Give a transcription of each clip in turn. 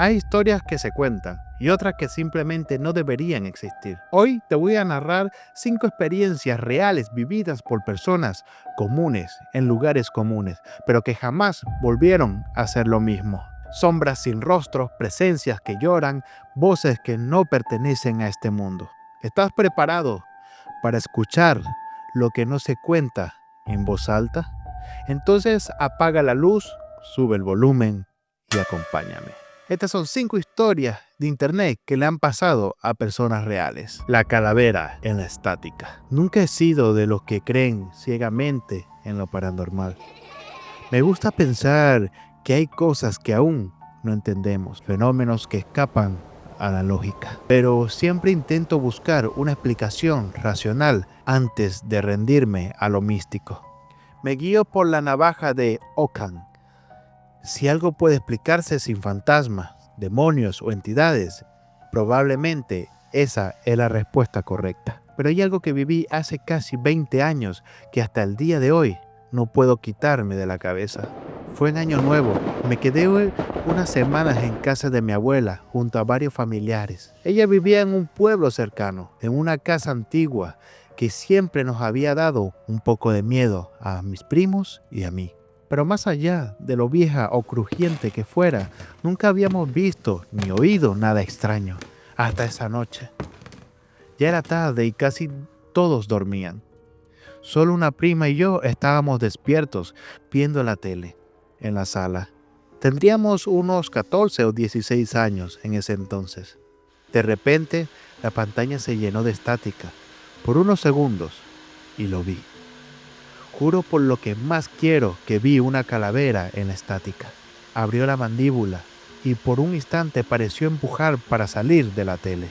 Hay historias que se cuentan y otras que simplemente no deberían existir. Hoy te voy a narrar 5 experiencias reales vividas por personas comunes en lugares comunes, pero que jamás volvieron a ser lo mismo. Sombras sin rostros, presencias que lloran, voces que no pertenecen a este mundo. ¿Estás preparado para escuchar lo que no se cuenta en voz alta? Entonces apaga la luz, sube el volumen y acompáñame. Estas son 5 historias de internet que le han pasado a personas reales. La calavera en la estática. Nunca he sido de los que creen ciegamente en lo paranormal. Me gusta pensar que hay cosas que aún no entendemos, fenómenos que escapan a la lógica. Pero siempre intento buscar una explicación racional antes de rendirme a lo místico. Me guío por la navaja de Ockham. Si algo puede explicarse sin fantasmas, demonios o entidades, probablemente esa es la respuesta correcta. Pero hay algo que viví hace casi 20 años que hasta el día de hoy no puedo quitarme de la cabeza. Fue en Año Nuevo. Me quedé unas semanas en casa de mi abuela junto a varios familiares. Ella vivía en un pueblo cercano, en una casa antigua que siempre nos había dado un poco de miedo a mis primos y a mí. Pero más allá de lo vieja o crujiente que fuera, nunca habíamos visto ni oído nada extraño hasta esa noche. Ya era tarde y casi todos dormían. Solo una prima y yo estábamos despiertos viendo la tele en la sala. Tendríamos unos 14 o 16 años en ese entonces. De repente, la pantalla se llenó de estática por unos segundos y lo vi. Juro por lo que más quiero que vi una calavera en la estática. Abrió la mandíbula y por un instante pareció empujar para salir de la tele,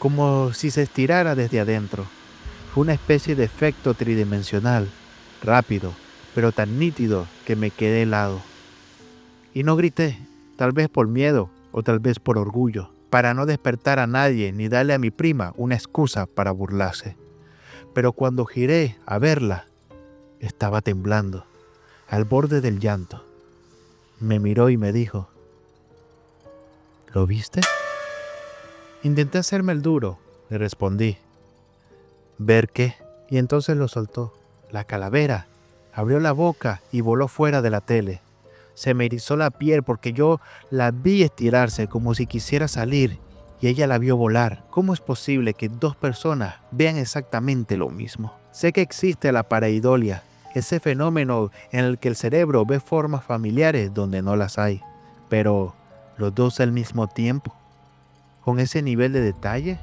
como si se estirara desde adentro. Fue una especie de efecto tridimensional, rápido, pero tan nítido que me quedé helado. Y no grité, tal vez por miedo o tal vez por orgullo, para no despertar a nadie ni darle a mi prima una excusa para burlarse. Pero cuando giré a verla, estaba temblando, al borde del llanto. Me miró y me dijo, ¿lo viste? Intenté hacerme el duro, le respondí. ¿Ver qué? Y entonces lo soltó. La calavera abrió la boca y voló fuera de la tele. Se me erizó la piel porque yo la vi estirarse como si quisiera salir y ella la vio volar. ¿Cómo es posible que 2 personas vean exactamente lo mismo? Sé que existe la pareidolia, ese fenómeno en el que el cerebro ve formas familiares donde no las hay, pero los dos al mismo tiempo, con ese nivel de detalle,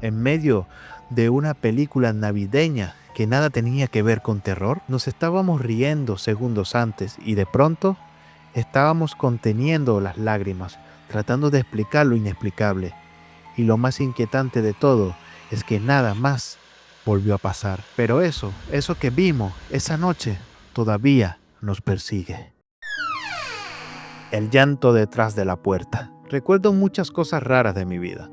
en medio de una película navideña que nada tenía que ver con terror. Nos estábamos riendo segundos antes y de pronto estábamos conteniendo las lágrimas, tratando de explicar lo inexplicable. Y lo más inquietante de todo es que nada más volvió a pasar. Pero eso que vimos esa noche todavía nos persigue. El llanto detrás de la puerta. Recuerdo muchas cosas raras de mi vida,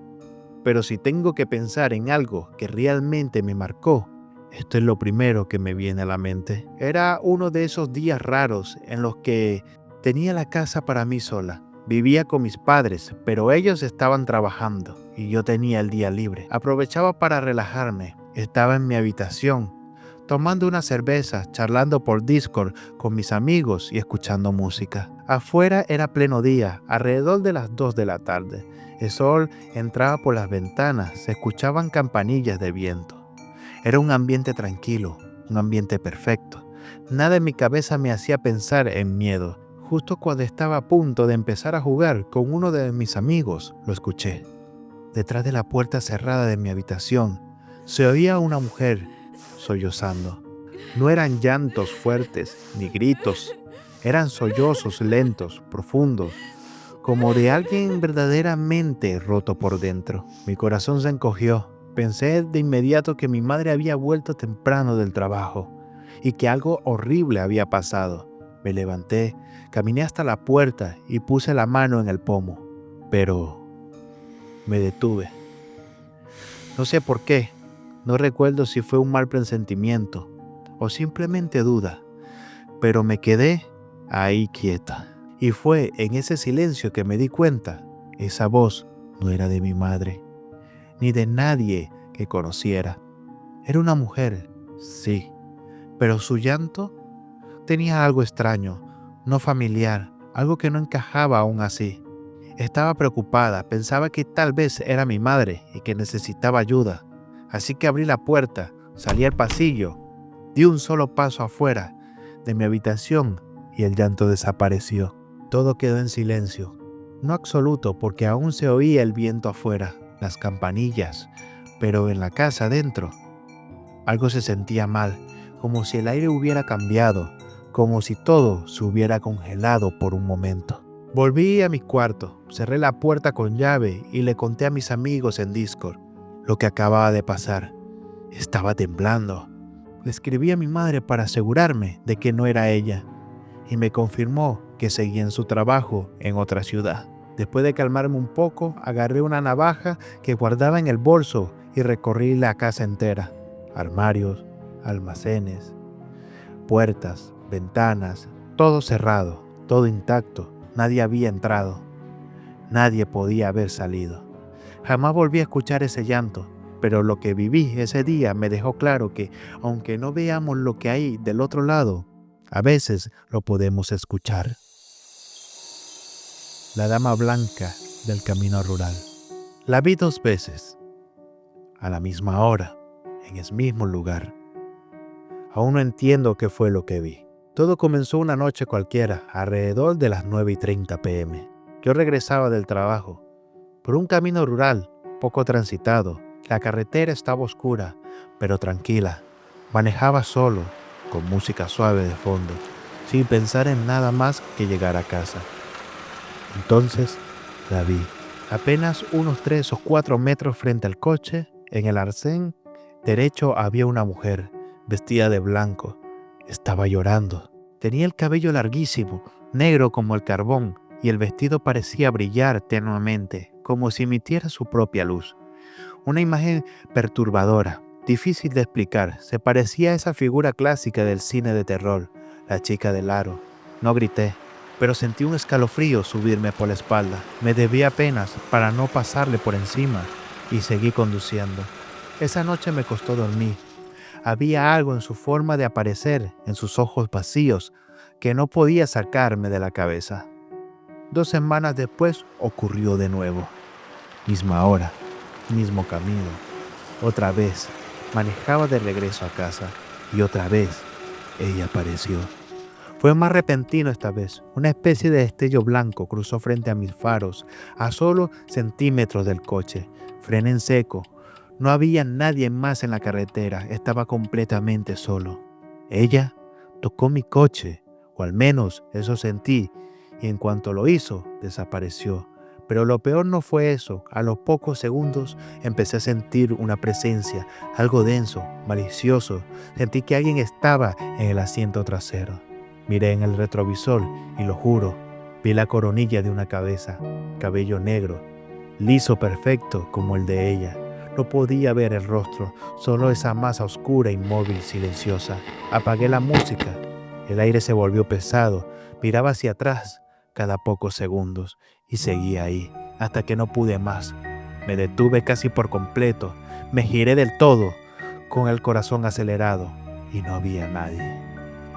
pero si tengo que pensar en algo que realmente me marcó, esto es lo primero que me viene a la mente. Era uno de esos días raros en los que tenía la casa para mí sola. Vivía con mis padres, pero ellos estaban trabajando y yo tenía el día libre. Aprovechaba para relajarme. Estaba en mi habitación, tomando una cerveza, charlando por Discord con mis amigos y escuchando música. Afuera era pleno día, alrededor de las 2 de la tarde. El sol entraba por las ventanas, se escuchaban campanillas de viento. Era un ambiente tranquilo, un ambiente perfecto. Nada en mi cabeza me hacía pensar en miedo. Justo cuando estaba a punto de empezar a jugar con uno de mis amigos, lo escuché. Detrás de la puerta cerrada de mi habitación, se oía una mujer sollozando. No eran llantos fuertes ni gritos, eran sollozos lentos, profundos, como de alguien verdaderamente roto por dentro. Mi corazón se encogió. Pensé de inmediato que mi madre había vuelto temprano del trabajo y que algo horrible había pasado. Me levanté, caminé hasta la puerta y puse la mano en el pomo, pero me detuve. No sé por qué, no recuerdo si fue un mal presentimiento o simplemente duda, pero me quedé ahí quieta. Y fue en ese silencio que me di cuenta Esa voz no era de mi madre, ni de nadie que conociera. Era una mujer, sí, pero su llanto tenía algo extraño, no familiar, algo que no encajaba aún así. Estaba preocupada, pensaba que tal vez era mi madre y que necesitaba ayuda. Así que abrí la puerta, salí al pasillo, di un solo paso afuera de mi habitación y el llanto desapareció. Todo quedó en silencio, no absoluto porque aún se oía el viento afuera, las campanillas, pero en la casa adentro algo se sentía mal, como si el aire hubiera cambiado, como si todo se hubiera congelado por un momento. Volví a mi cuarto, cerré la puerta con llave y le conté a mis amigos en Discord lo que acababa de pasar. Estaba temblando. Le escribí a mi madre para asegurarme de que no era ella y me confirmó que seguía en su trabajo en otra ciudad. Después de calmarme un poco, agarré una navaja que guardaba en el bolso y recorrí la casa entera. Armarios, almacenes, puertas, ventanas, todo cerrado, todo intacto. Nadie había entrado. Nadie podía haber salido. Jamás volví a escuchar ese llanto, pero lo que viví ese día me dejó claro que, aunque no veamos lo que hay del otro lado, a veces lo podemos escuchar. La dama blanca del camino rural. La vi 2 veces, a la misma hora, en el mismo lugar. Aún no entiendo qué fue lo que vi. Todo comenzó una noche cualquiera, alrededor de las 9:30 p.m. Yo regresaba del trabajo, por un camino rural, poco transitado. La carretera estaba oscura, pero tranquila. Manejaba solo, con música suave de fondo, sin pensar en nada más que llegar a casa. Entonces la vi. Apenas unos 3 o 4 metros frente al coche, en el arcén derecho había una mujer, vestida de blanco. Estaba llorando. Tenía el cabello larguísimo, negro como el carbón, y el vestido parecía brillar tenuemente, como si emitiera su propia luz. Una imagen perturbadora, difícil de explicar. Se parecía a esa figura clásica del cine de terror, la chica del aro. No grité, pero sentí un escalofrío subirme por la espalda. Me debí apenas para no pasarle por encima y seguí conduciendo. Esa noche me costó dormir. Había algo en su forma de aparecer, en sus ojos vacíos, que no podía sacarme de la cabeza. 2 semanas después ocurrió de nuevo. Misma hora, mismo camino. Otra vez manejaba de regreso a casa y otra vez ella apareció. Fue más repentino esta vez. Una especie de destello blanco cruzó frente a mis faros, a solo centímetros del coche. Frené en seco. No había nadie más en la carretera. Estaba completamente solo. Ella tocó mi coche, o al menos eso sentí, y en cuanto lo hizo, desapareció. Pero lo peor no fue eso. A los pocos segundos empecé a sentir una presencia, algo denso, malicioso. Sentí que alguien estaba en el asiento trasero. Miré en el retrovisor y lo juro, vi la coronilla de una cabeza, cabello negro, liso perfecto como el de ella. No podía ver el rostro, solo esa masa oscura, inmóvil, silenciosa. Apagué la música, el aire se volvió pesado, miraba hacia atrás cada pocos segundos y seguía ahí, hasta que no pude más. Me detuve casi por completo, me giré del todo, con el corazón acelerado, y no había nadie.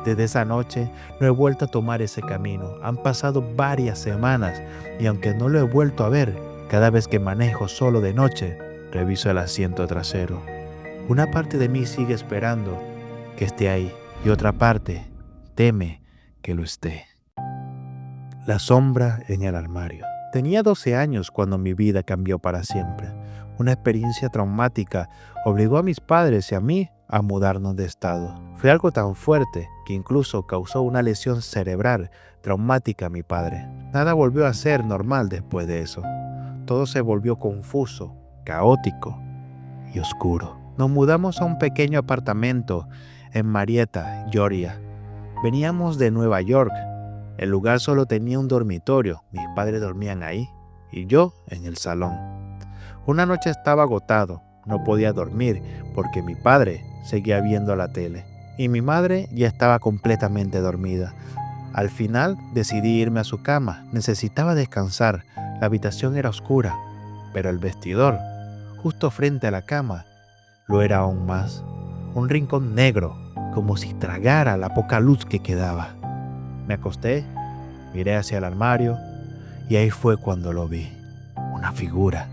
Desde esa noche no he vuelto a tomar ese camino. Han pasado varias semanas y aunque no lo he vuelto a ver, cada vez que manejo solo de noche, reviso el asiento trasero. Una parte de mí sigue esperando que esté ahí y otra parte teme que lo esté. La sombra en el armario. Tenía 12 años cuando mi vida cambió para siempre. Una experiencia traumática obligó a mis padres y a mí a mudarnos de estado. Fue algo tan fuerte que incluso causó una lesión cerebral traumática a mi padre. Nada volvió a ser normal después de eso. Todo se volvió confuso, caótico y oscuro. Nos mudamos a un pequeño apartamento en Marietta, Georgia. Veníamos de Nueva York. El lugar solo tenía un dormitorio. Mis padres dormían ahí y yo en el salón. Una noche estaba agotado. No podía dormir porque mi padre seguía viendo la tele y mi madre ya estaba completamente dormida. Al final decidí irme a su cama. Necesitaba descansar. La habitación era oscura, pero el vestidor, justo frente a la cama, lo era aún más. Un rincón negro, como si tragara la poca luz que quedaba. Me acosté, miré hacia el armario y ahí fue cuando lo vi. Una figura,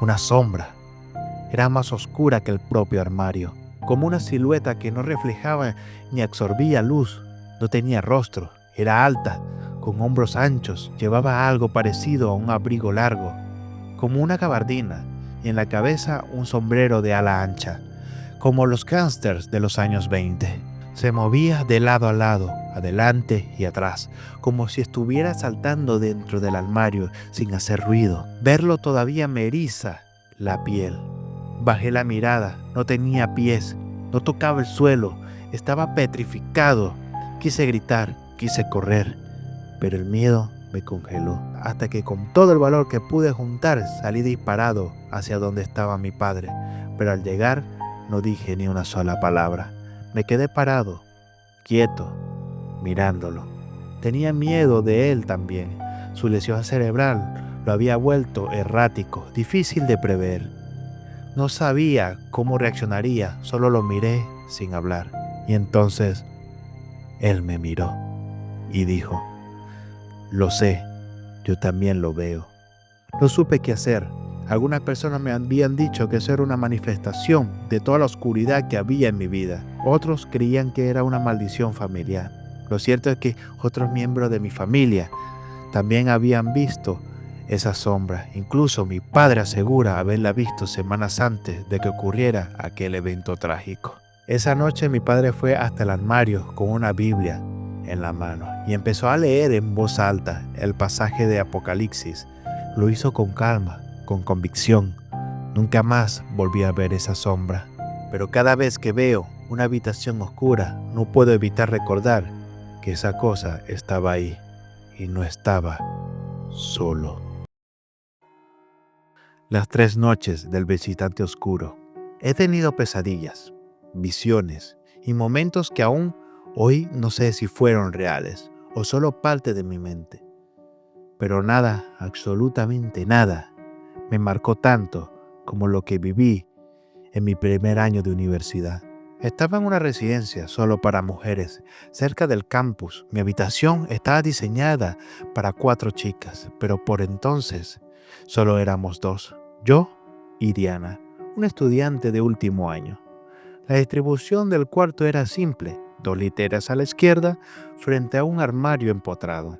una sombra. Era más oscura que el propio armario, como una silueta que no reflejaba ni absorbía luz. No tenía rostro, era alta, con hombros anchos, llevaba algo parecido a un abrigo largo, como una gabardina, y en la cabeza un sombrero de ala ancha, como los gángsters de los años 20. Se movía de lado a lado, adelante y atrás, como si estuviera saltando dentro del armario sin hacer ruido. Verlo todavía me eriza la piel. Bajé la mirada, no tenía pies, no tocaba el suelo, estaba petrificado. Quise gritar, quise correr, pero el miedo me congeló, hasta que con todo el valor que pude juntar salí disparado hacia donde estaba mi padre, pero al llegar no dije ni una sola palabra. Me quedé parado, quieto, mirándolo. Tenía miedo de él también. Su lesión cerebral lo había vuelto errático, difícil de prever. No sabía cómo reaccionaría, solo lo miré sin hablar. Y entonces él me miró y dijo: lo sé, yo también lo veo. No supe qué hacer. Algunas personas me habían dicho que eso era una manifestación de toda la oscuridad que había en mi vida. Otros creían que era una maldición familiar. Lo cierto es que otros miembros de mi familia también habían visto esa sombra. Incluso mi padre asegura haberla visto semanas antes de que ocurriera aquel evento trágico. Esa noche mi padre fue hasta el armario con una Biblia en la mano y empezó a leer en voz alta el pasaje de Apocalipsis. Lo hizo con calma, con convicción. Nunca más volví a ver esa sombra. Pero cada vez que veo una habitación oscura, no puedo evitar recordar que esa cosa estaba ahí y no estaba solo. Las 3 noches del visitante oscuro. He tenido pesadillas, visiones y momentos que aún hoy no sé si fueron reales o solo parte de mi mente. Pero nada, absolutamente nada, me marcó tanto como lo que viví en mi primer año de universidad. Estaba en una residencia solo para mujeres, cerca del campus. Mi habitación estaba diseñada para 4 chicas, pero por entonces solo éramos 2, yo y Diana, una estudiante de último año. La distribución del cuarto era simple: 2 literas a la izquierda frente a un armario empotrado.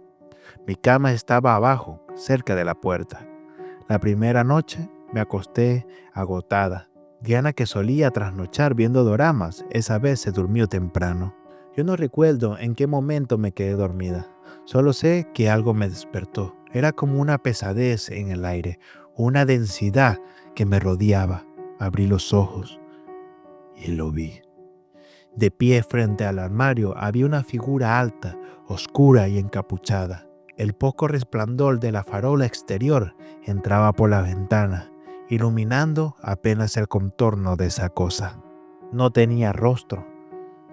Mi cama estaba abajo, cerca de la puerta. La primera noche me acosté agotada. Diana, que solía trasnochar viendo doramas, esa vez se durmió temprano. Yo no recuerdo en qué momento me quedé dormida. Solo sé que algo me despertó. Era como una pesadez en el aire, una densidad que me rodeaba. Abrí los ojos y lo vi. De pie frente al armario había una figura alta, oscura y encapuchada. El poco resplandor de la farola exterior entraba por la ventana, iluminando apenas el contorno de esa cosa. No tenía rostro,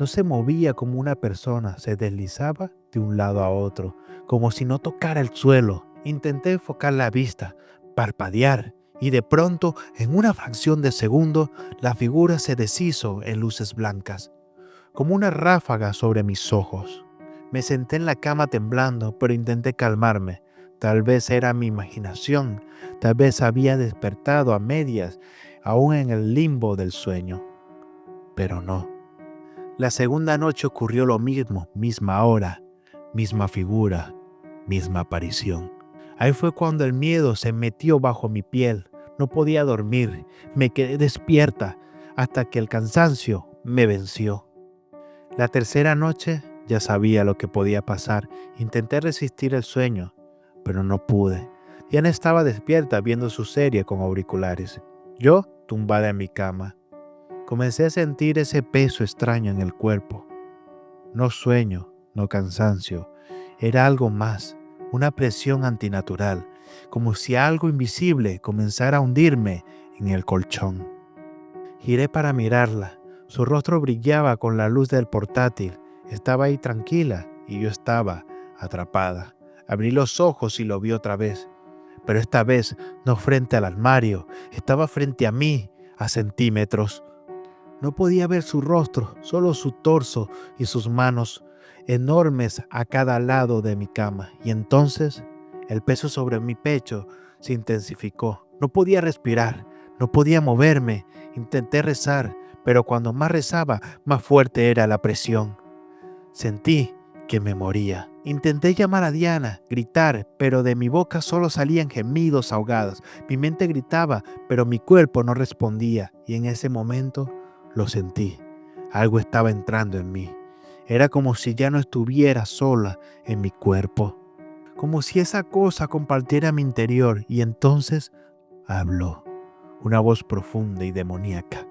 no se movía como una persona, se deslizaba de un lado a otro, como si no tocara el suelo. Intenté enfocar la vista, parpadear, y de pronto, en una fracción de segundo, la figura se deshizo en luces blancas, como una ráfaga sobre mis ojos. Me senté en la cama temblando, pero intenté calmarme. Tal vez era mi imaginación, tal vez había despertado a medias, aún en el limbo del sueño. Pero no. La segunda noche ocurrió lo mismo, misma hora, misma figura, misma aparición. Ahí fue cuando el miedo se metió bajo mi piel. No podía dormir, me quedé despierta hasta que el cansancio me venció. La tercera noche ya sabía lo que podía pasar. Intenté resistir el sueño, pero no pude. Diana estaba despierta viendo su serie con auriculares. Yo tumbada en mi cama. Comencé a sentir ese peso extraño en el cuerpo. No sueño, no cansancio. Era algo más, una presión antinatural, como si algo invisible comenzara a hundirme en el colchón. Giré para mirarla. Su rostro brillaba con la luz del portátil. Estaba ahí tranquila y yo estaba atrapada. Abrí los ojos y lo vi otra vez, pero esta vez no frente al armario, estaba frente a mí, a centímetros. No podía ver su rostro, solo su torso y sus manos, enormes a cada lado de mi cama. Y entonces el peso sobre mi pecho se intensificó. No podía respirar, no podía moverme. Intenté rezar, pero cuando más rezaba, más fuerte era la presión. Sentí que me moría. Intenté llamar a Diana, gritar, pero de mi boca solo salían gemidos ahogados. Mi mente gritaba, pero mi cuerpo no respondía. Y en ese momento lo sentí. Algo estaba entrando en mí. Era como si ya no estuviera sola en mi cuerpo. Como si esa cosa compartiera mi interior. Y entonces habló. Una voz profunda y demoníaca.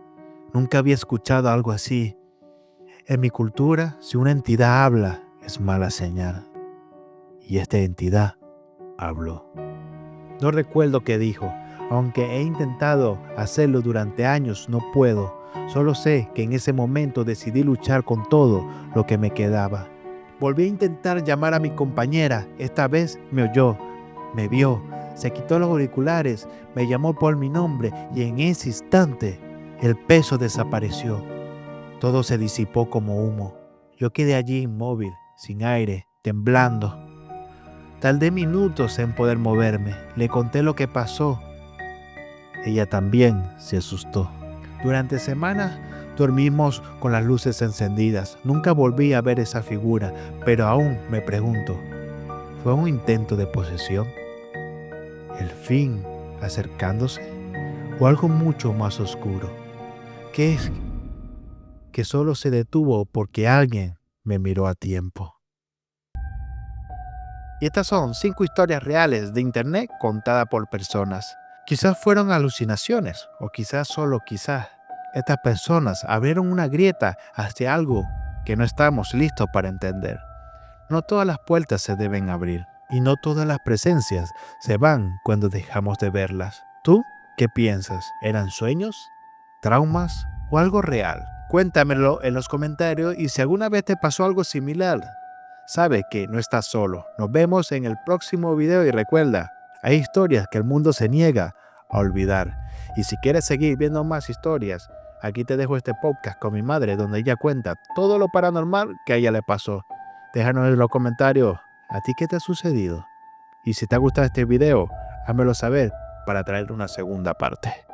Nunca había escuchado algo así. En mi cultura, si una entidad habla, es mala señal. Y esta entidad habló. No recuerdo qué dijo. Aunque he intentado hacerlo durante años, no puedo. Solo sé que en ese momento decidí luchar con todo lo que me quedaba. Volví a intentar llamar a mi compañera. Esta vez me oyó, me vio, se quitó los auriculares, me llamó por mi nombre y en ese instante el peso desapareció. Todo se disipó como humo. Yo quedé allí inmóvil, sin aire, temblando. Tardé minutos en poder moverme. Le conté lo que pasó. Ella también se asustó. Durante semanas dormimos con las luces encendidas. Nunca volví a ver esa figura, pero aún me pregunto, ¿fue un intento de posesión? ¿El fin acercándose? ¿O algo mucho más oscuro? ¿Qué es que solo se detuvo porque alguien me miró a tiempo? Y estas son 5 historias reales de internet contadas por personas. Quizás fueron alucinaciones, o quizás solo quizás estas personas abrieron una grieta hacia algo que no estamos listos para entender. No todas las puertas se deben abrir, y no todas las presencias se van cuando dejamos de verlas. ¿Tú qué piensas? ¿Eran sueños? ¿Traumas? ¿O algo real? Cuéntamelo en los comentarios y si alguna vez te pasó algo similar, sabe que no estás solo. Nos vemos en el próximo video y recuerda, hay historias que el mundo se niega a olvidar. Y si quieres seguir viendo más historias, aquí te dejo este podcast con mi madre donde ella cuenta todo lo paranormal que a ella le pasó. Déjanos en los comentarios a ti qué te ha sucedido. Y si te ha gustado este video, házmelo saber para traer una segunda parte.